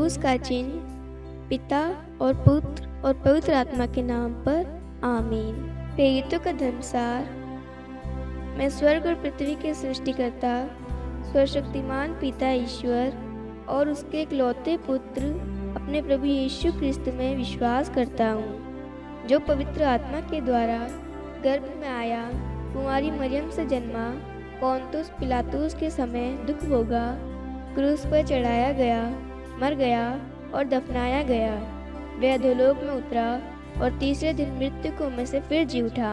क्रूस का चिन्ह पिता और पुत्र और पवित्र आत्मा के नाम पर आमीन। प्रेरितों का धर्मसार। मैं स्वर्ग और पृथ्वी के सृष्टिकर्ता सर्वशक्तिमान पिता ईश्वर और उसके इकलौते पुत्र अपने प्रभु यीशु क्रिस्त में विश्वास करता हूँ, जो पवित्र आत्मा के द्वारा गर्भ में आया, कुंवारी मरियम से जन्मा, पोंतुस पिलातुस के समय दुख भोगा, क्रूस पर चढ़ाया गया, मर गया और दफनाया गया। वह अधोलोक में उतरा और तीसरे दिन मृतकों में से फिर जी उठा।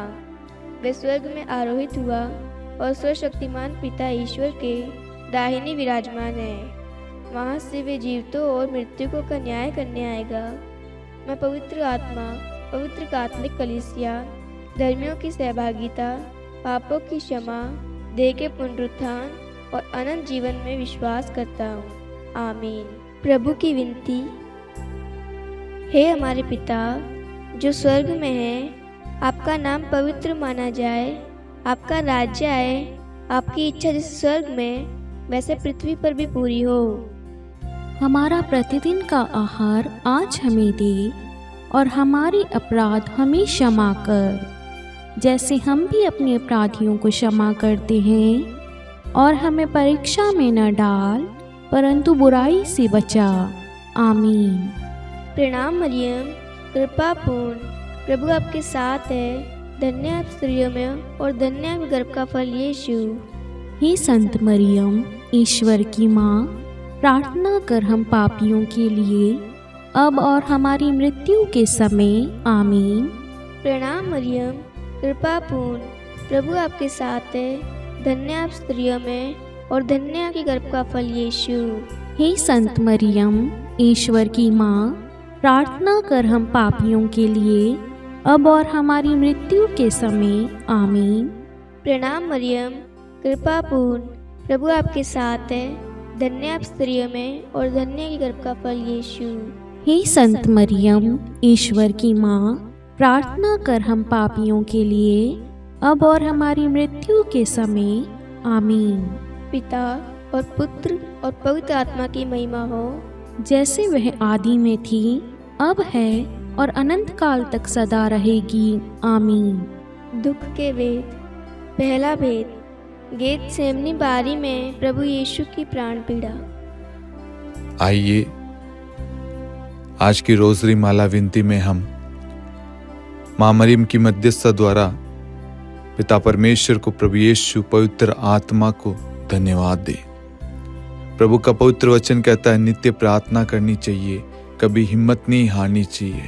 वह स्वर्ग में आरोहित हुआ और सर्वशक्तिमान पिता ईश्वर के दाहिने विराजमान है। वहाँ से वे जीवितों और मृतकों का न्याय करने आएगा। मैं पवित्र आत्मा, पवित्र कात्मिक कलीसिया, धर्मियों की सहभागिता, पापों की क्षमा, देह के पुनरुत्थान और अनंत जीवन में विश्वास करता हूँ। आमीन। प्रभु की विनती। हे हमारे पिता जो स्वर्ग में है, आपका नाम पवित्र माना जाए, आपका राज्य आए, आपकी इच्छा जैसे स्वर्ग में वैसे पृथ्वी पर भी पूरी हो। हमारा प्रतिदिन का आहार आज हमें दे और हमारे अपराध हमें क्षमा कर, जैसे हम भी अपने अपराधियों को क्षमा करते हैं, और हमें परीक्षा में न डाल परंतु बुराई से बचा। आमीन। प्रणाम मरियम, कृपा पूर्ण, प्रभु आपके साथ है। धन्य आप स्त्रियों में और धन्य आप गर्भ का फल यीशु। हे संत मरियम, ईश्वर की माँ, प्रार्थना कर हम पापियों के लिए अब और हमारी मृत्यु के समय। आमीन। प्रणाम मरियम, कृपा पूर्ण, प्रभु आपके साथ है। धन्य आप स्त्रियों में और धन्य आपके गर्भ का फल यीशु। हे संत मरियम, ईश्वर की माँ, प्रार्थना कर हम पापियों के लिए अब और हमारी मृत्यु के समय। आमीन। प्रणाम मरियम, कृपा पूर्ण, प्रभु आपके साथ है। धन्य आप स्त्रियों में और धन्य के गर्भ का फल यीशु। हे संत मरियम, ईश्वर की माँ, प्रार्थना कर हम पापियों के लिए अब और हमारी मृत्यु के समय। आमीन। पिता और पुत्र और पवित्र आत्मा की महिमा हो, जैसे वह आदि में थी, अब है और अनंत काल तक सदा रहेगी। आमीन। दुख के वेद। पहला भेद। गेतसेमनी बारी में प्रभु यीशु की प्राण पीड़ा। आइए आज की रोजरी माला विनती में हम मां मरियम की मध्यस्थता द्वारा पिता परमेश्वर को, प्रभु यीशु, पवित्र आत्मा को धन्यवाद दें। प्रभु का पवित्र वचन कहता है, नित्य प्रार्थना करनी चाहिए, कभी हिम्मत नहीं हारनी चाहिए।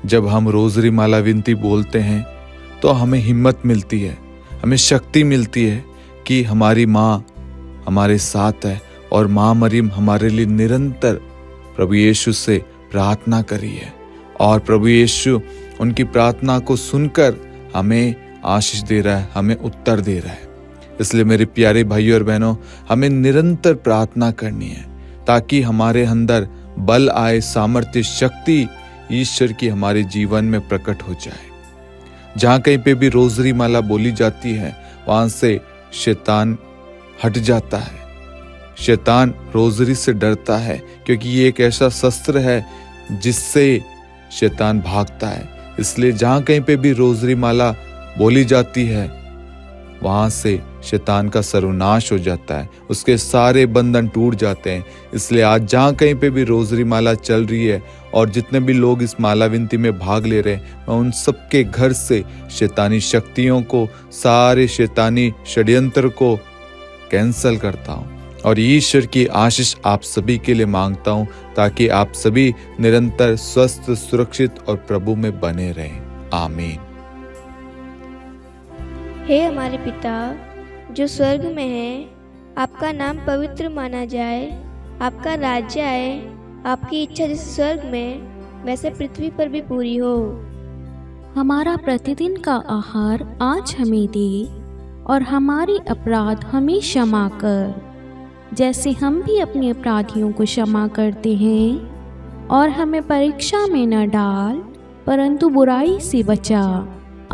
जब हम रोजरी माला विनती बोलते हैं तो हमें हिम्मत मिलती है, हमें शक्ति मिलती है कि हमारी माँ हमारे साथ है और माँ मरियम हमारे लिए निरंतर प्रभु यीशु से प्रार्थना करी है और प्रभु यीशु उनकी प्रार्थना को सुनकर हमें आशीष दे रहा है, हमें उत्तर दे रहा है। इसलिए मेरे प्यारे भाइयों और बहनों, हमें निरंतर प्रार्थना करनी है ताकि हमारे अंदर बल आए, सामर्थ्य, शक्ति ईश्वर की हमारे जीवन में प्रकट हो जाए। जहाँ कहीं पे भी रोजरी माला बोली जाती है वहां से शैतान हट जाता है। शैतान रोजरी से डरता है क्योंकि ये एक ऐसा शस्त्र है जिससे शैतान भागता है। इसलिए जहाँ कहीं पे भी रोजरी माला बोली जाती है वहां से शैतान का सर्वनाश हो जाता है, उसके सारे बंधन टूट जाते हैं। इसलिए आज जहाँ कहीं पे भी रोजरी माला चल रही है और जितने भी लोग इस माला विनती में भाग ले रहे हैं, मैं उन सबके घर से शैतानी शक्तियों को, सारे शैतानी षड्यंत्र को कैंसल करता हूँ और ईश्वर की आशीष आप सभी के लिए मांगता हूँ ताकि आप सभी निरंतर स्वस्थ, सुरक्षित और प्रभु में बने रहें। आमीन। हे हमारे पिता जो स्वर्ग में है, आपका नाम पवित्र माना जाए, आपका राज्य आए, आपकी इच्छा जैसे स्वर्ग में वैसे पृथ्वी पर भी पूरी हो। हमारा प्रतिदिन का आहार आज हमें दे और हमारे अपराध हमें क्षमा कर, जैसे हम भी अपने अपराधियों को क्षमा करते हैं, और हमें परीक्षा में न डाल परंतु बुराई से बचा।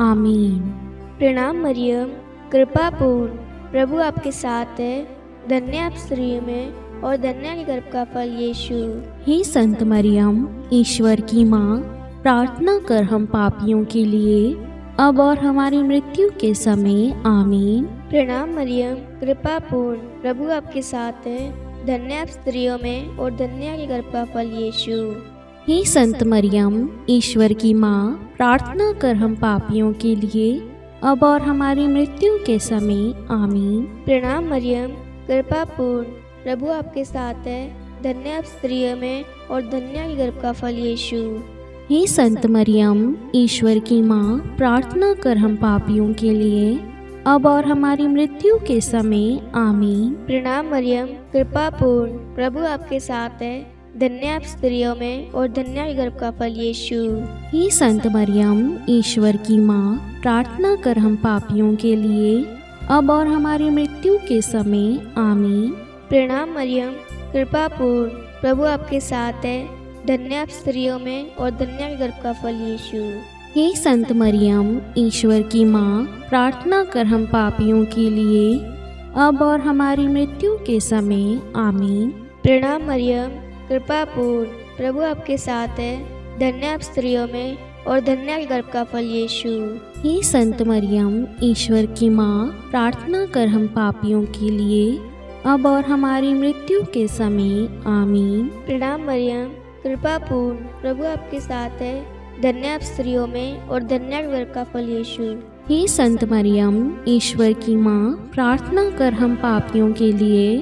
आमीन। प्रणाम मरियम, कृपा पूर्ण, प्रभु आपके साथ है। धन्य आप स्त्रियों में और धन्य है गर्भ का फल यीशु। हे संत मरियम, ईश्वर की माँ, प्रार्थना कर हम पापियों के लिए, अब और हमारी मृत्यु के समय। आमीन। प्रणाम मरियम, कृपा पूर्ण, प्रभु आपके साथ है, धन्य आप स्त्रियों में और धन्य है गर्भ का फल यीशु। हे संत मरियम, ईश्वर की माँ, प्रार्थना कर हम पापियों के लिए, अब और हमारी मृत्यु के समय। आमीन। प्रणाम मरियम, कृपा पूर्ण, प्रभु आपके साथ है, धन्य आप स्त्रियों में और धन्य है गर्भ का फल यीशु। हे संत मरियम, ईश्वर की माँ, प्रार्थना कर हम पापियों के लिए, अब और हमारी मृत्यु के समय। आमीन। प्रणाम मरियम, कृपा पूर्ण, प्रभु आपके साथ है, धन्य आप स्त्रियों में और धन्य है गर्भ का फल यीशु। हे संत मरियम, ईश्वर की माँ, प्रार्थना कर हम पापियों के लिए, अब और हमारी मृत्यु के समय। आमीन। प्रणाम मरियम, कृपा पूर्ण, प्रभु आपके साथ है, धन्य आप स्त्रियों में और धन्य है गर्भ का फल यीशु। हे संत मरियम, ईश्वर की माँ, प्रार्थना कर हम पापियों के लिए, अब और हमारी मृत्यु के समय। आमीन। प्रणाम मरियम, कृपा पूर्ण, प्रभु आपके साथ है, धन्य आप स्त्रियों में और धन्य है गर्भ का फल यीशु। हे संत मरियम, ईश्वर की माँ, प्रार्थना कर हम पापियों के लिए, अब और हमारी मृत्यु के समय। आमीन। प्रणाम मरियम, कृपा पूर्ण, प्रभु आपके साथ है, धन्य आप स्त्रियों में और धन्य है गर्भ का फल यीशु। हे संत मरियम, ईश्वर की माँ, प्रार्थना कर हम पापियों के लिए,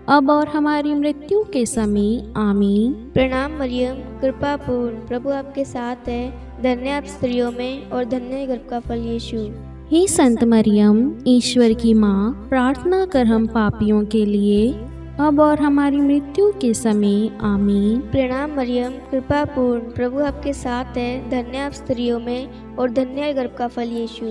अब और हमारी मृत्यु के समय। आमीन। प्रणाम मरियम, कृपा पूर्ण, प्रभु आपके साथ है, धन्य आप स्त्रियों में और धन्य है गर्भ का फल यीशु। हे संत मरियम, ईश्वर की माँ, प्रार्थना कर हम पापियों के लिए, अब और हमारी मृत्यु के समय। आमीन। प्रणाम मरियम, कृपा पूर्ण, प्रभु आपके साथ है, धन्य आप स्त्रियों में और धन्य है गर्भ का फल यीशु।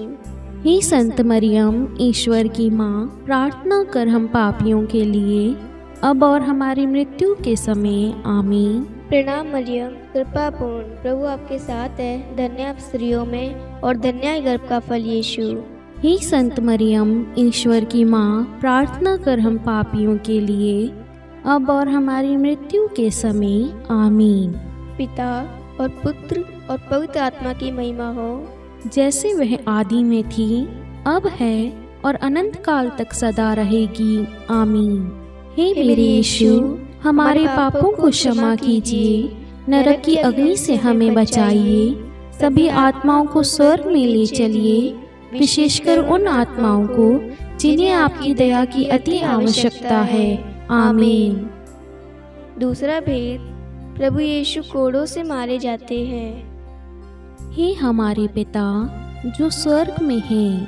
हे संत मरियम, ईश्वर की माँ, प्रार्थना कर हम पापियों के लिए, अब और हमारी मृत्यु के समय। आमीन। प्रणाम मरियम, कृपा पूर्ण, प्रभु आपके साथ है, धन्य आप स्त्रियों में और धन्य है गर्भ का फल यीशु। हे संत मरियम, ईश्वर की माँ, प्रार्थना कर हम पापियों के लिए, अब और हमारी मृत्यु के समय। आमीन। पिता और पुत्र और पवित्र आत्मा की महिमा हो, जैसे वह आदि में थी, अब है और अनंत काल तक सदा रहेगी। आमीन। हे मेरे यीशु, हमारे पापों को क्षमा कीजिए, नरक की अग्नि से हमें बचाइए, सभी आत्माओं को स्वर्ग में ले चलिए, विशेषकर उन आत्माओं को जिन्हें आपकी दया की अति आवश्यकता है। आमीन। दूसरा भेद, प्रभु यीशु कोड़ों से मारे जाते हैं। हे हमारे पिता जो स्वर्ग में है,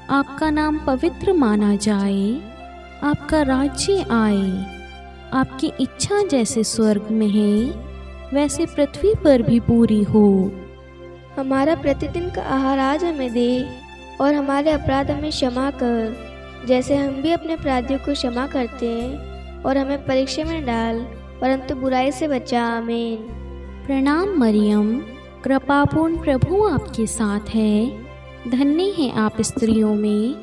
आपका नाम पवित्र माना जाए, आपका राज्य आए, आपकी इच्छा जैसे स्वर्ग में है वैसे पृथ्वी पर भी पूरी हो। हमारा प्रतिदिन का आहार आज हमें दे और हमारे अपराध हमें क्षमा कर, जैसे हम भी अपने अपराधियों को क्षमा करते हैं, और हमें परीक्षा में डाल परंतु बुराई से बचा। आमीन। प्रणाम मरियम, कृपापूर्ण, प्रभु आपके साथ है, धन्य है आप स्त्रियों में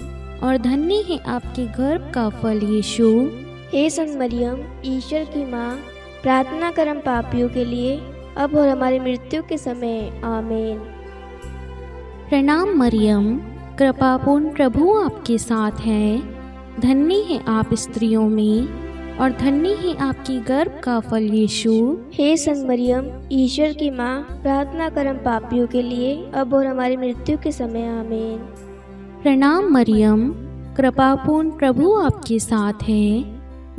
और धन्य है आपके गर्भ का फल यीशु। हे संत मरियम, ईश्वर की माँ, प्रार्थना कर हम पापियों के लिए, अब और हमारी मृत्यु के समय। आमीन। प्रणाम मरियम, कृपापूर्ण, प्रभु आपके साथ है, धन्य है आप स्त्रियों में और धन्य है आपकी गर्भ का फल यीशु। हे संत मरियम, ईश्वर की माँ, प्रार्थना कर हम पापियों के लिए, अब और हमारी मृत्यु के समय। आमीन। प्रणाम मरियम, कृपापूर्ण, प्रभु आपके साथ है,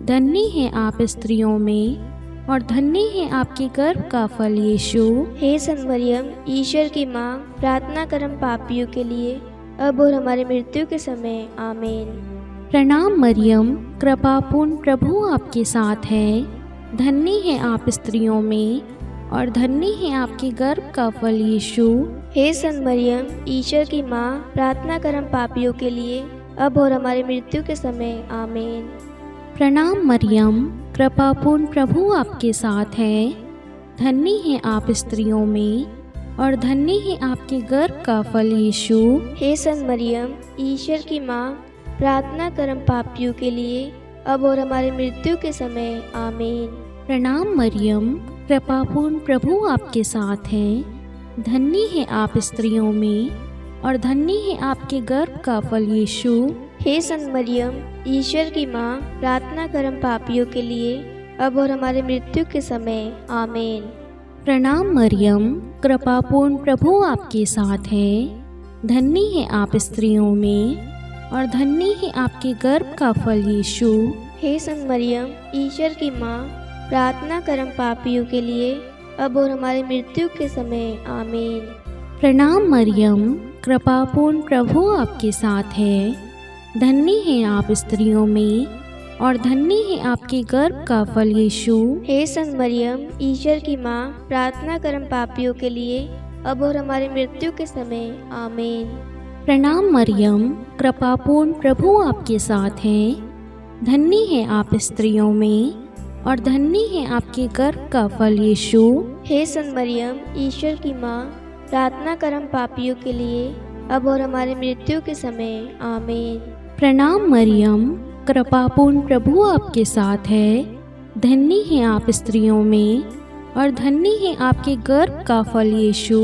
धन्य है आप स्त्रियों में और धन्य है आपके गर्भ का फल यीशु। हे संत मरियम, ईश्वर की माँ, प्रार्थना कर हम पापियों के लिए, अब और हमारी मृत्यु के समय। आमीन। प्रणाम मरियम, कृपापूर्ण, प्रभु आपके साथ है, धन्य है आप स्त्रियों में और धन्य है आपके गर्भ का फल यीशु। हे संत मरियम, ईश्वर की माँ, प्रार्थना कर हम पापियों के लिए, अब और हमारी मृत्यु के समय। आमीन। प्रणाम मरियम, कृपापूर्ण, प्रभु आपके साथ है, धन्य है आप स्त्रियों में और धन्य है आपके गर्भ का फल यीशु। हे संत मरियम, ईश्वर की माँ, प्रार्थना कर हम पापियों के लिए, अब और हमारी मृत्यु के समय आमीन। प्रणाम मरियम, कृपापूर्ण प्रभु आपके साथ है। धन्य है आप स्त्रियों में और धन्य है आपके गर्भ का फल यीशु। हे संत मरियम, ईश्वर की माँ, प्रार्थना कर हम पापियों के लिए, अब और हमारे मृत्यु के समय आमीन। प्रणाम मरियम, कृपापूर्ण प्रभु आपके साथ है। धन्य है आप स्त्रियों में और धन्य है आपके गर्भ का फल यीशु। हे संत मरियम, ईश्वर की माँ, प्रार्थना कर हम पापियों के लिए, अब और हमारी मृत्यु के समय आमीन। प्रणाम मरियम, कृपापूर्ण प्रभु आपके साथ है। धन्य है आप स्त्रियों में और धन्य है आपके गर्भ का फल यीशु। हे संत मरियम, ईश्वर की माँ, प्रार्थना कर हम पापियों के लिए, अब और हमारी मृत्यु के समय आमीन। प्रणाम मरियम, कृपापूर्ण प्रभु आपके साथ है। धन्य है आप स्त्रियों में और धन्य है आपके गर्भ का फल यीशु। हे संत मरियम, ईश्वर की माँ, प्रार्थना कर हम पापियों के लिए, अब और हमारी मृत्यु के समय आमीन। प्रणाम मरियम, कृपापूर्ण प्रभु आपके साथ है। धन्य है आप स्त्रियों में और धन्य है आपके गर्भ का फल यीशु।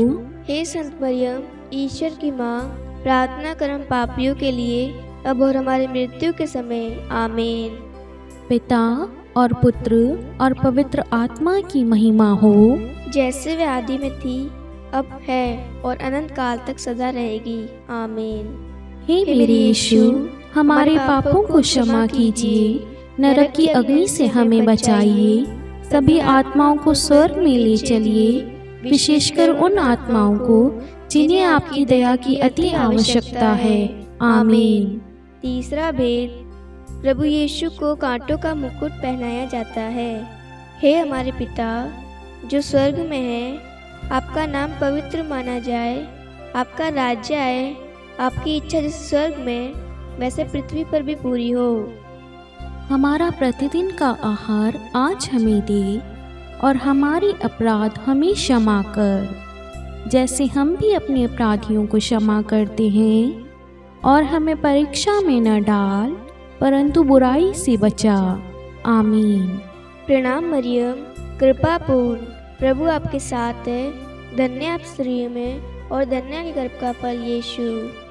हे संत मरियम, ईश्वर की माँ, प्रार्थना कर हम पापियों के लिए, अब और हमारी मृत्यु के समय आमीन। पिता और पुत्र और पवित्र आत्मा की महिमा हो, जैसे वे आदि में थी, अब है और अनंत काल तक सदा रहेगी आमीन। हे मेरे यीशु, हमारे पापों को क्षमा कीजिए, नरक की अग्नि से हमें बचाइए, सभी आत्माओं को स्वर्ग में ले चलिए, विशेषकर उन आत्माओं को जिन्हें आपकी दया की अति आवश्यकता है आमीन। तीसरा भेद, प्रभु यीशु को कांटों का मुकुट पहनाया जाता है। हे हमारे पिता जो स्वर्ग में है, आपका नाम पवित्र माना जाए, आपका राज्य आए, आपकी इच्छा जैसे स्वर्ग में वैसे पृथ्वी पर भी पूरी हो। हमारा प्रतिदिन का आहार आज हमें दे और हमारे अपराध हमें क्षमा कर, जैसे हम भी अपने अपराधियों को क्षमा करते हैं, और हमें परीक्षा में न डाल परंतु बुराई से बचा आमीन। प्रणाम मरियम, कृपा पूर्ण, प्रभु आपके साथ है। धन्य आप स्त्रियों में और धन्य के गर्भ का फल यीशु।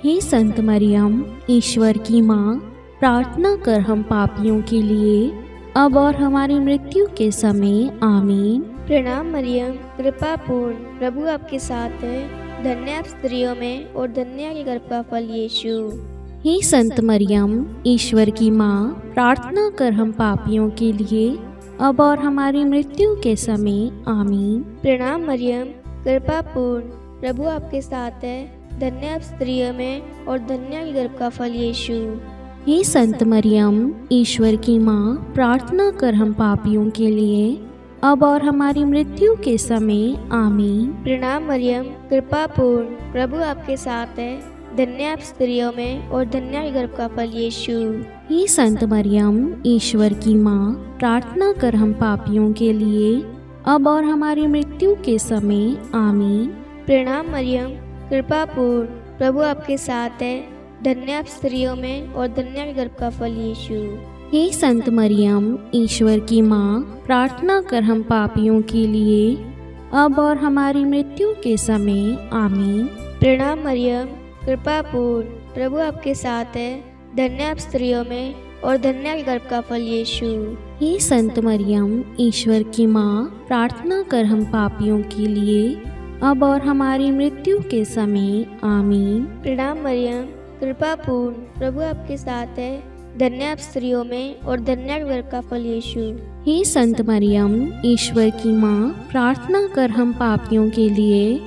हे संत मरियम, ईश्वर की माँ, प्रार्थना कर हम पापियों के लिए, अब और हमारी मृत्यु के समय आमीन। प्रणाम मरियम, कृपा पूर्ण, प्रभु आपके साथ है। धन्य आप स्त्रियों में और धन्य के गर्भ का फल यीशु। हे संत मरियम, ईश्वर की माँ, प्रार्थना कर हम पापियों के लिए, अब और हमारी मृत्यु के समय आमीन। प्रणाम मरियम, कृपा पूर्ण, प्रभु आपके साथ है। धन्य आप स्त्रियों में और धन्य के गर्भ का फल यीशु। हे संत मरियम, ईश्वर की माँ, प्रार्थना कर हम पापियों के लिए, अब और हमारी मृत्यु के समय आमीन। प्रणाम मरियम, कृपा पूर्ण, प्रभु आपके साथ है। धन्य आप स्त्रियों में और धन्य के गर्भ का फल यीशु। हे संत मरियम, ईश्वर की माँ, प्रार्थना कर हम पापियों के लिए, अब और हमारी मृत्यु के समय आमीन। प्रणाम मरियम, कृपा पूर्ण, प्रभु आपके साथ है। धन्य आप स्त्रियों में और धन्य के गर्भ का फल यीशु। हे संत मरियम, ईश्वर की माँ, प्रार्थना कर हम पापियों के लिए, अब और हमारी मृत्यु के समय आमीन। प्रणाम मरियम, कृपा पूर्ण, प्रभु आपके साथ है। धन्य आप स्त्रियों में और धन्य के गर्भ का फल यीशु। हे संत मरियम, ईश्वर की माँ, प्रार्थना कर हम पापियों के लिए, अब और हमारी मृत्यु के समय आमीन। प्रणाम मरियम, कृपा पूर्ण, प्रभु आपके साथ है। धन्य आप स्त्रियों में और धन्य के गर्भ का फल यीशु। हे संत मरियम, ईश्वर की माँ, प्रार्थना कर हम पापियों के लिए,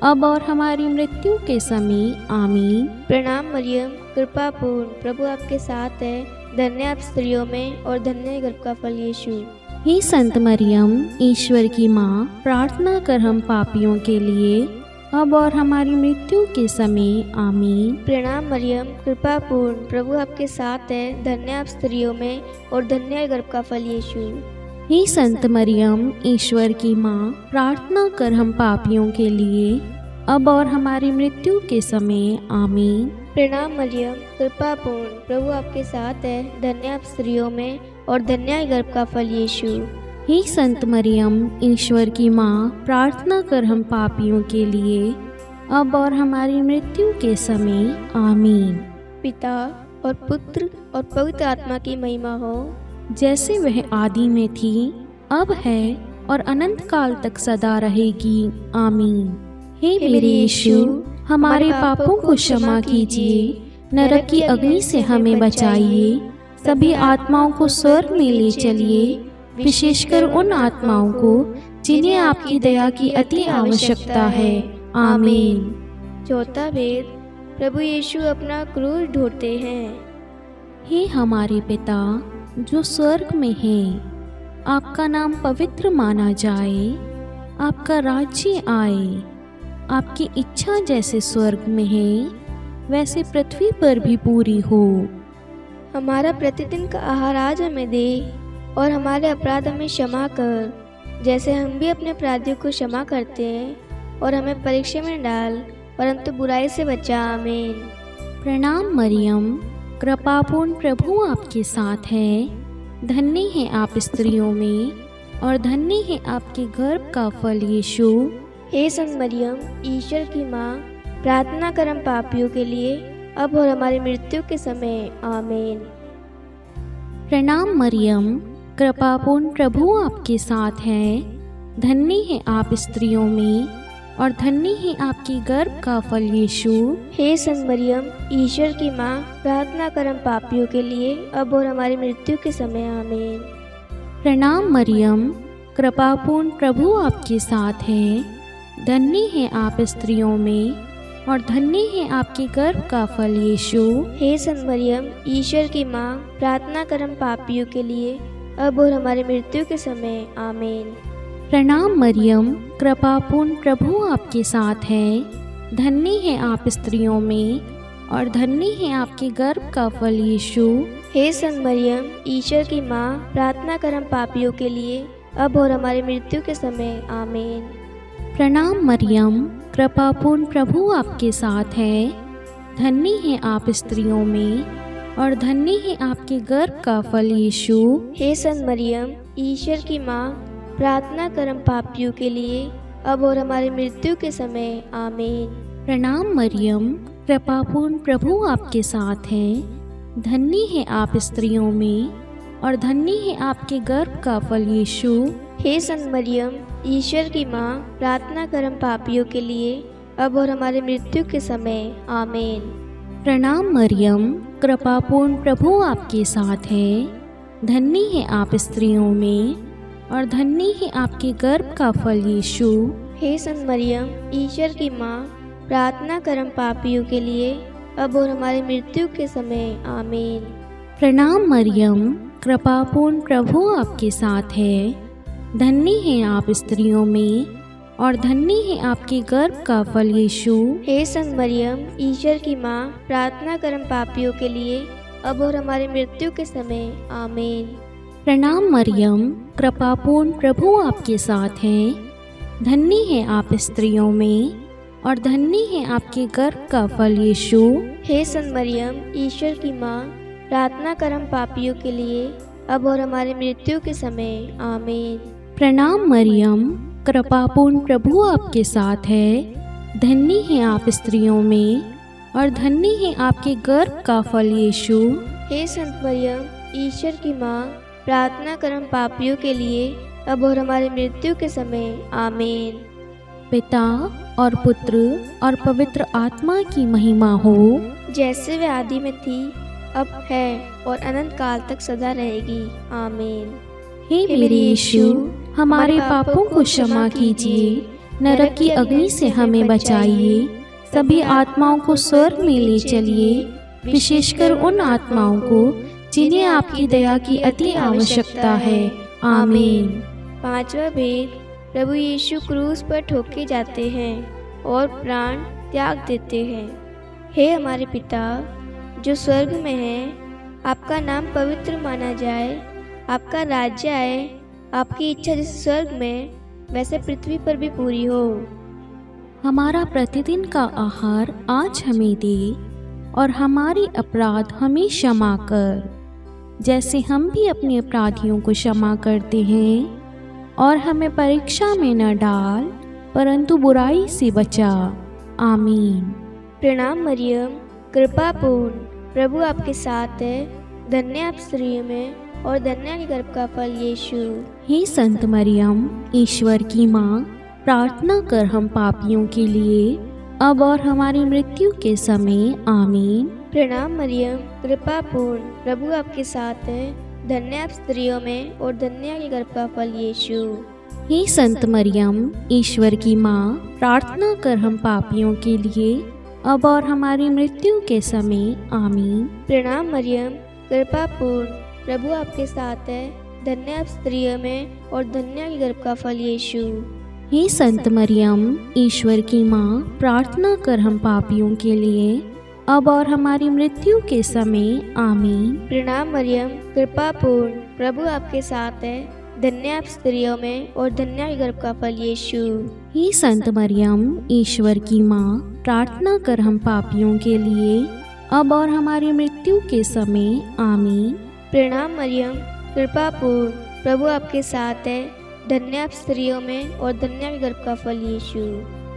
अब और हमारी मृत्यु के समय आमीन। प्रणाम मरियम, कृपा पूर्ण, प्रभु आपके साथ है। धन्य आप स्त्रियों में और धन्य के गर्भ का फल यीशु। हे संत मरियम, ईश्वर की माँ, प्रार्थना कर हम पापियों के लिए, अब और हमारी मृत्यु के समय आमीन। प्रणाम मरियम, कृपा पूर्ण, प्रभु आपके साथ है। धन्य आप स्त्रियों में और धन्य के गर्भ का फल यीशु। हे संत मरियम, ईश्वर की माँ, प्रार्थना कर हम पापियों के लिए, अब और हमारी मृत्यु के समय आमीन। प्रणाम मरियम, कृपा पूर्ण, प्रभु आपके साथ है। धन्य आप स्त्रियों में और धन्य है गर्भ का फल यीशु। हे संत मरियम, ईश्वर की माँ, प्रार्थना कर हम पापियों के लिए, अब और हमारी मृत्यु के समय। आमीन। पिता और पुत्र और पवित्र आत्मा की महिमा हो, जैसे वह आदि में थी, अब है और अनंत काल तक सदा रहेगी। आमीन। हे मेरे यीशु, हमारे पापों को क्षमा कीजिए, नरक की अग्नि से हमें बचाइए, सभी आत्माओं को स्वर्ग में ले चलिए, विशेषकर उन आत्माओं को जिन्हें आपकी दया की अति आवश्यकता है। आमीन। चौथा भेद, प्रभु यीशु अपना क्रूस ढोते हैं। हे हमारे पिता जो स्वर्ग में है, आपका नाम पवित्र माना जाए, आपका राज्य आए, आपकी इच्छा जैसे स्वर्ग में है वैसे पृथ्वी पर भी पूरी हो। हमारा प्रतिदिन का आहार आज हमें दे, और हमारे अपराध हमें क्षमा कर, जैसे हम भी अपने अपराधियों को क्षमा करते हैं, और हमें परीक्षा में डाल, परंतु बुराई से बचा। आमीन। प्रणाम मरियम, कृपापूर्ण प्रभु आपके साथ है, धन्य है आप स्त्रियों में, और धन्य है आपके गर्भ का फल यीशु। हे संत मरियम, ईश्वर की माँ, प्रार्थना कर हम पापियों के लिए, अब और हमारी मृत्यु के समय। आमीन। प्रणाम मरियम, कृपापूर्ण प्रभु आपके साथ है, धन्य है आप स्त्रियों में, और धन्य है आपकी गर्भ का फल यीशु। हे संत मरियम, ईश्वर की माँ, प्रार्थना कर हम पापियों के लिए, अब और हमारी मृत्यु के समय। आमीन। प्रणाम मरियम, कृपापूर्ण प्रभु आपके साथ है, धन्य है आप स्त्रियों में, और धन्य है आपके गर्भ का फल यीशु। हे संत मरियम, ईश्वर की माँ, प्रार्थना कर हम पापियों के लिए, अब और हमारी मृत्यु के समय। आमीन। प्रणाम मरियम, कृपापूर्ण प्रभु आपके साथ है, धन्य है आप स्त्रियों में, और धन्य है आपके गर्भ का फल यीशु। हे संत मरियम, ईश्वर की माँ, प्रार्थना कर हम पापियों के लिए, अब और हमारी मृत्यु के समय। आमीन। प्रणाम मरियम, कृपापूर्ण प्रभु आपके साथ है, धन्य है आप स्त्रियों में, और धन्य है आपके गर्भ का फल यीशु। हे संत मरियम, ईश्वर की माँ, प्रार्थना कर हम पापियों के लिए, अब और हमारी मृत्यु के समय। आमीन। प्रणाम मरियम, कृपापूर्ण प्रभु आपके साथ है, धन्य है आप स्त्रियों में, और धन्य है आपके गर्भ का फल यीशु। हे संत मरियम, ईश्वर की माँ, प्रार्थना कर हम पापियों के लिए, अब और हमारी मृत्यु के समय। आमीन। प्रणाम मरियम, कृपापूर्ण प्रभु आपके साथ है, धन्य है आप स्त्रियों में, और धन्य है आपके गर्भ का फल यीशु। हे संत मरियम, ईश्वर की माँ, प्रार्थना कर हम पापियों के लिए, अब और हमारी मृत्यु के समय। आमीन। प्रणाम मरियम, कृपापूर्ण प्रभु आपके साथ है, धन्य है आप स्त्रियों में, और धन्य है आपके गर्भ का फल यीशु। हे संत मरियम, ईश्वर की माँ, प्रार्थना कर हम पापियों के लिए, अब और हमारी मृत्यु के समय। आमीन। प्रणाम मरियम, कृपापूर्ण प्रभु आपके साथ है, धन्य है आप स्त्रियों में, और धन्य है आपके गर्भ का फल यीशु। हे संत मरियम, ईश्वर की माँ, प्रार्थना कर हम पापियों के लिए, अब और हमारी मृत्यु के समय। आमीन। प्रणाम मरियम, कृपापूर्ण प्रभु आपके साथ है, धन्य है आप स्त्रियों में, और धन्य है आपके गर्भ का फल यीशु। हे संत मरियम, ईश्वर की माँ, प्रार्थना कर हम पापियों के लिए, अब और हमारी मृत्यु के समय। आमीन। पिता और पुत्र और पवित्र आत्मा की महिमा हो, जैसे वे आदि में थी, अब है और अनंत काल तक सदा रहेगी। आमीन। हे मेरे यीशु, हमारे पापों को क्षमा कीजिए, नरक की अग्नि से हमें बचाइए, सभी आत्माओं को स्वर्ग में ले चलिए, विशेषकर उन आत्माओं को जिन्हें आपकी दया की अति आवश्यकता है। आमीन। पांचवा भेद, प्रभु यीशु क्रूस पर ठोके जाते हैं और प्राण त्याग देते हैं। हे हमारे पिता जो स्वर्ग में है, आपका नाम पवित्र माना जाए, आपका राज्य आए, आपकी इच्छा जैसे स्वर्ग में वैसे पृथ्वी पर भी पूरी हो। हमारा प्रतिदिन का आहार आज हमें दे, और हमारे अपराध हमें क्षमा कर, जैसे हम भी अपने अपराधियों को क्षमा करते हैं। और हमें परीक्षा में न डाल, परंतु बुराई से बचा। आमीन। प्रणाम मरियम, कृपा पूर्ण, प्रभु आपके साथ है। धन्य आप स्त्रियों में और धन्य है गर्भ का फल यीशु। हे संत मरियम, ईश्वर की माँ, प्रार्थना कर हम पापियों के लिए, अब और हमारी मृत्यु के समय। आमीन। प्रणाम मरियम, कृपा पूर्ण, प्रभु आपके साथ है। धन्य आप स्त्रियों में और धन्य है गर्भ का फल यीशु। हे संत मरियम, ईश्वर की माँ, प्रार्थना कर हम पापियों के लिए, अब और हमारी मृत्यु के समय। आमीन। प्रणाम मरियम, कृपा पूर्ण, प्रभु आपके साथ है। धन्य आप स्त्रियों में और धन्य है गर्भ का फल यीशु। हे संत मरियम, ईश्वर की माँ, प्रार्थना कर हम पापियों के लिए, अब और हमारी मृत्यु के समय। आमीन। प्रणाम मरियम, कृपा पूर्ण, प्रभु आपके साथ है। धन्य आप स्त्रियों में और धन्य है गर्भ का फल यीशु। हे संत मरियम, ईश्वर की माँ, प्रार्थना कर हम पापियों के लिए, अब और हमारी मृत्यु के समय। आमीन। प्रणाम मरियम, कृपा पूर्ण, प्रभु आपके साथ है। धन्य आप स्त्रियों में और धन्य है गर्भ का फल यीशु।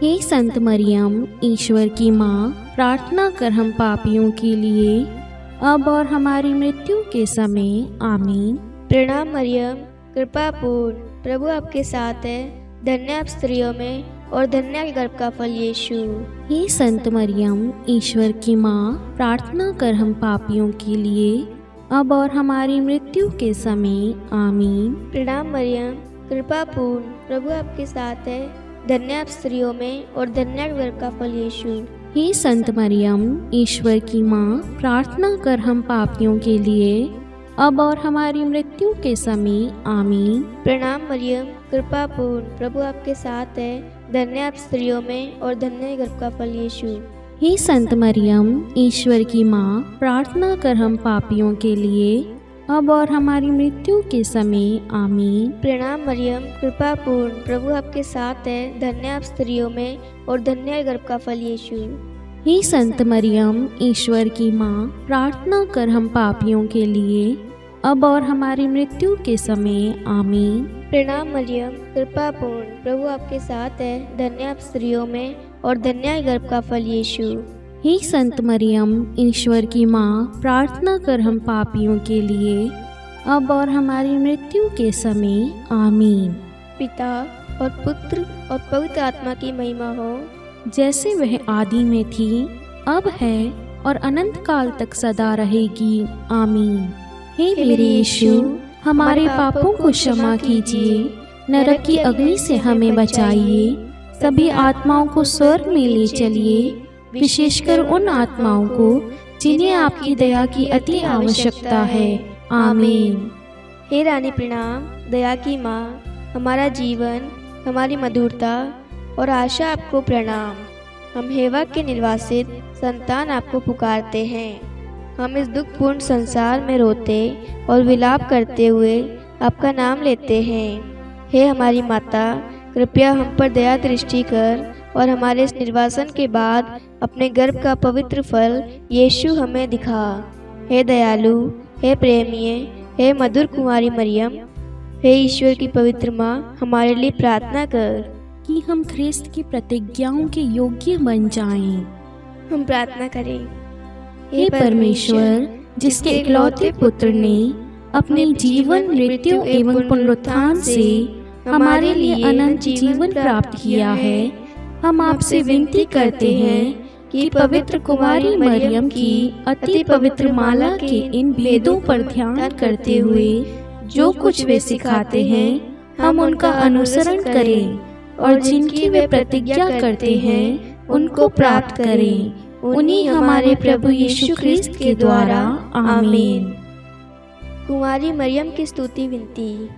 हे संत मरियम, ईश्वर की माँ, प्रार्थना कर हम पापियों के लिए, अब और हमारी मृत्यु के समय। आमीन। प्रणाम मरियम, कृपा पूर्ण, प्रभु आपके साथ है। धन्य आप स्त्रियों में और धन्य है गर्भ का फल यीशु। हे संत मरियम, ईश्वर की माँ, प्रार्थना कर हम पापियों के लिए, अब और हमारी मृत्यु के समय। आमीन। प्रणाम मरियम, कृपा पूर्ण, प्रभु आपके साथ है। धन्य आप स्त्रियों में और धन्य है गर्भ का फल यीशु। हे संत मरियम, ईश्वर की माँ, प्रार्थना कर हम पापियों के लिए, अब और हमारी मृत्यु के समय। आमीन। प्रणाम मरियम, कृपा पूर्ण, प्रभु आपके साथ है। धन्य आप स्त्रियों में और धन्य है गर्भ का फल यीशु। हे संत मरियम, ईश्वर की माँ, प्रार्थना कर हम पापियों के लिए, अब और हमारी मृत्यु के समय। आमीन। प्रणाम मरियम, कृपा पूर्ण, प्रभु आपके साथ है। धन्य आप स्त्रियों में और धन्य है गर्भ का फल यीशु। हे संत मरियम, ईश्वर की माँ, प्रार्थना कर हम पापियों के लिए, अब और हमारी मृत्यु के समय। आमीन। प्रणाम मरियम, कृपा पूर्ण, प्रभु आपके साथ है। धन्य आप स्त्रियों में और धन्य है गर्भ का फल यीशु। हे संत मरियम, ईश्वर की माँ, प्रार्थना कर हम पापियों के लिए, अब और हमारी मृत्यु के समय। आमीन। पिता और पुत्र और पवित्र आत्मा की महिमा हो, जैसे वह आदि में थी, अब है और अनंत काल तक सदा रहेगी। आमीन। हे मेरे यीशु, हमारे पापों को क्षमा कीजिए, नरक की अग्नि से हमें बचाइए, सभी आत्माओं को स्वर्ग में ले चलिए, विशेषकर उन आत्माओं को जिन्हें आपकी दया की अति आवश्यकता है। आमीन। हे रानी प्रणाम, दया की माँ, हमारा जीवन, हमारी मधुरता और आशा आपको प्रणाम। हम हेवा के निर्वासित संतान आपको पुकारते हैं। हम इस दुखपूर्ण संसार में रोते और विलाप करते हुए आपका नाम लेते हैं। हे हमारी माता, कृपया हम पर दया दृष्टि कर और हमारे इस निर्वासन के बाद अपने गर्भ का पवित्र फल यीशु हमें दिखा। हे दयालु, हे प्रेमीय, हे मधुर कुमारी मरियम, हे ईश्वर की पवित्र माँ, हमारे लिए प्रार्थना कर कि हम ख्रिस्त की प्रतिज्ञाओं के योग्य बन जाएं। हम प्रार्थना करें। हे परमेश्वर, जिसके इकलौते पुत्र ने अपने जीवन, मृत्यु एवं पुनरुत्थान से हमारे लिए अनंत जीवन प्राप्त किया है, हम आपसे विनती करते हैं कि पवित्र कुमारी मरियम की अति पवित्र माला के इन भेदों पर ध्यान करते हुए जो कुछ वे सिखाते हैं, हम उनका अनुसरण करें और जिनकी वे प्रतिज्ञा करते हैं उनको प्राप्त करें। उन्हीं हमारे प्रभु यीशु ख्रिस्त के द्वारा। आमीन। कुमारी मरियम की स्तुति विनती।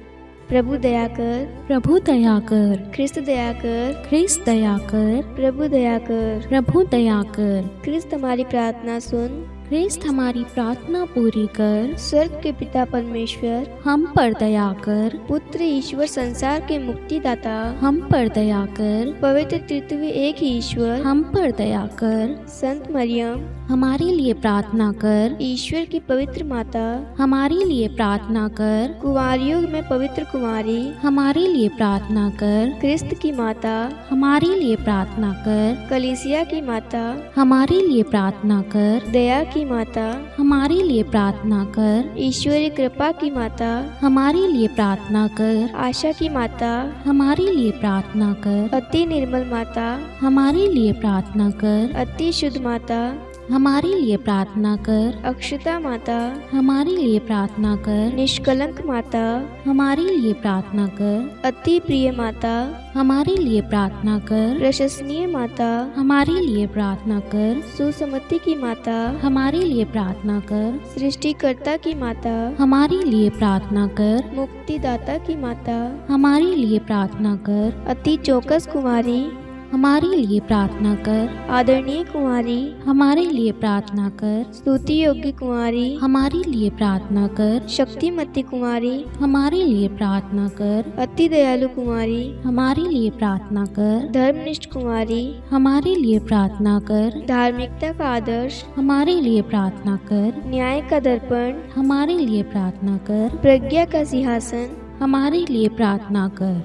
प्रभु दया कर, प्रभु दया कर, ख्रिस्त दया कर, ख्रिस्त दया कर, प्रभु दया कर, प्रभु दया कर, ख्रिस्त हमारी प्रार्थना सुन, ख्रिस्त हमारी प्रार्थना पूरी कर, स्वर्ग के पिता परमेश्वर, हम पर दया कर, पुत्र ईश्वर संसार के मुक्तिदाता, हम पर दया कर, पवित्र तृतीय एक ही ईश्वर, हम पर दया कर, संत मरियम, हमारे लिए प्रार्थना कर, ईश्वर की पवित्र माता, हमारे लिए प्रार्थना कर, कुंवारियों में पवित्र कुमारी, हमारे लिए प्रार्थना कर, क्रिस्त की माता, हमारे लिए प्रार्थना कर, कलीसिया की माता, हमारे लिए प्रार्थना कर, दया की माता, हमारे लिए प्रार्थना कर, ईश्वरीय कृपा की माता, हमारे लिए प्रार्थना कर, आशा की माता, हमारे लिए प्रार्थना कर, अति निर्मल माता, हमारे लिए प्रार्थना कर, अति शुद्ध माता, हमारे लिए प्रार्थना कर, अक्षता माता, हमारे लिए प्रार्थना कर, निष्कलंक माता, हमारे लिए प्रार्थना कर, अति प्रिय माता, हमारे लिए प्रार्थना कर, प्रशंसनीय माता, हमारे लिए प्रार्थना कर, सुसमति की माता, हमारे लिए प्रार्थना कर, सृष्टिकर्ता की माता, हमारे लिए प्रार्थना कर, मुक्तिदाता की माता, हमारे लिए प्रार्थना कर, अति चौकस कुमारी, हमारे लिए प्रार्थना कर, आदरणीय कुमारी, हमारे लिए प्रार्थना कर, स्तुति योग्य कुमारी, हमारे लिए प्रार्थना कर, शक्तिमती कुमारी, हमारे लिए प्रार्थना कर, अति दयालु कुमारी, हमारे लिए प्रार्थना कर, धर्मनिष्ठ कुमारी, हमारे लिए प्रार्थना कर, धार्मिकता का आदर्श, हमारे लिए प्रार्थना कर, न्याय का दर्पण, हमारे लिए प्रार्थना कर, प्रज्ञा का सिंहासन, हमारे लिए प्रार्थना कर,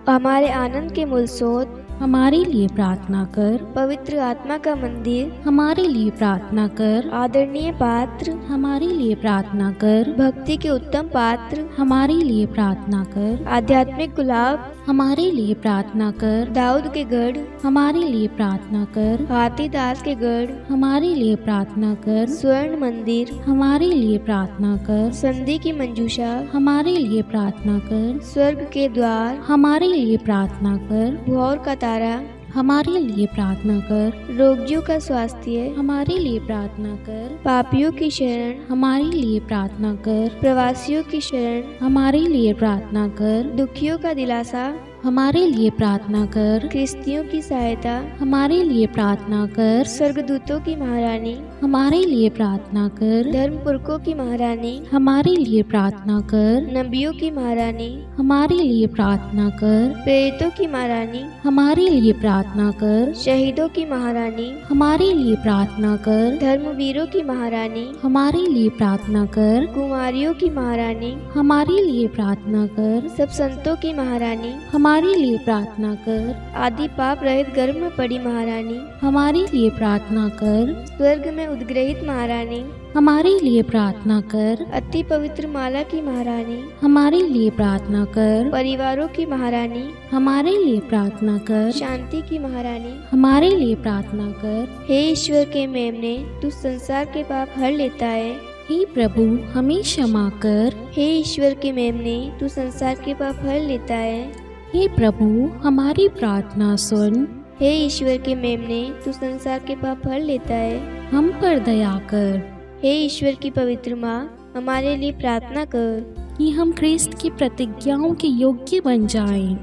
हमारे आनंद के मूल स्रोत, हमारे लिए प्रार्थना कर, पवित्र आत्मा का मंदिर, हमारे लिए प्रार्थना कर, आदरणीय पात्र, हमारे लिए प्रार्थना कर, भक्ति के उत्तम पात्र, हमारे लिए प्रार्थना कर, आध्यात्मिक गुलाब, हमारे लिए प्रार्थना कर, दाऊद के गढ़, हमारे लिए प्रार्थना कर, हाथीदास के गढ़, हमारे लिए प्रार्थना कर, स्वर्ण मंदिर, हमारे लिए प्रार्थना कर, संधि की मंजूषा, हमारे लिए प्रार्थना कर, स्वर्ग के द्वार, हमारे लिए प्रार्थना कर, भोर का तारा, हमारे लिए प्रार्थना कर, रोगियों का स्वास्थ्य, हमारे लिए प्रार्थना कर, पापियों की शरण, हमारे लिए प्रार्थना कर, प्रवासियों की शरण, हमारे लिए प्रार्थना कर, दुखियों का दिलासा, हमारे लिए प्रार्थना कर, ख्रिस्तियों की सहायता, हमारे लिए प्रार्थना कर, स्वर्गदूतों की महारानी, हमारे लिए प्रार्थना कर, धर्मपुरखों की महारानी, हमारे लिए प्रार्थना कर, नबियों की महारानी, हमारे लिए प्रार्थना कर, प्रेरितों की महारानी, हमारे लिए प्रार्थना कर, शहीदों की महारानी, हमारे लिए प्रार्थना कर, धर्मवीरों की महारानी, हमारे लिए प्रार्थना कर, कुमारियों की महारानी, हमारे लिए प्रार्थना कर, सब संतों की महारानी, हमारे लिए प्रार्थना कर, आदि पाप रहित गर्भ में पड़ी महारानी, हमारे लिए प्रार्थना कर, स्वर्ग में उद्ग्रहित महारानी, हमारे लिए प्रार्थना कर, अति पवित्र माला की महारानी, हमारे लिए प्रार्थना कर, परिवारों की महारानी, हमारे लिए प्रार्थना कर, शांति की महारानी, हमारे लिए प्रार्थना कर, हे ईश्वर के मेमने, तू संसार के पाप हर लेता है। हे प्रभु हमें क्षमा कर, हे ईश्वर के मेमने, तू संसार के पाप हर लेता है। हे प्रभु हमारी प्रार्थना सुन, हे ईश्वर के मेमने, तू संसार के पाप हर लेता है। हम पर दया कर, हे ईश्वर की पवित्र माँ, हमारे लिए प्रार्थना कर। कि हम ख्रिस्त की प्रतिज्ञाओं के योग्य बन जाएं।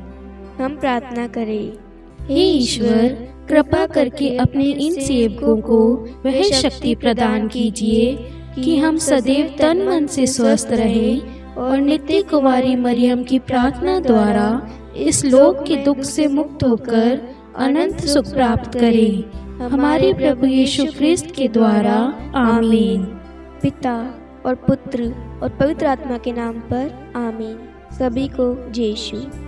हम प्रार्थना करें। हे ईश्वर कृपा करके अपने इन सेवकों को वह शक्ति प्रदान कीजिए कि हम सदैव तन मन से स्वस्थ रहें और नित्य कुमारी मरियम की प्रार्थना द्वारा इस लोक के दुख से मुक्त होकर अनंत सुख प्राप्त करें। हमारे प्रभु यीशु ख्रिस्त के द्वारा आमीन। पिता और पुत्र और पवित्र आत्मा के नाम पर आमीन। सभी को जय यीशु।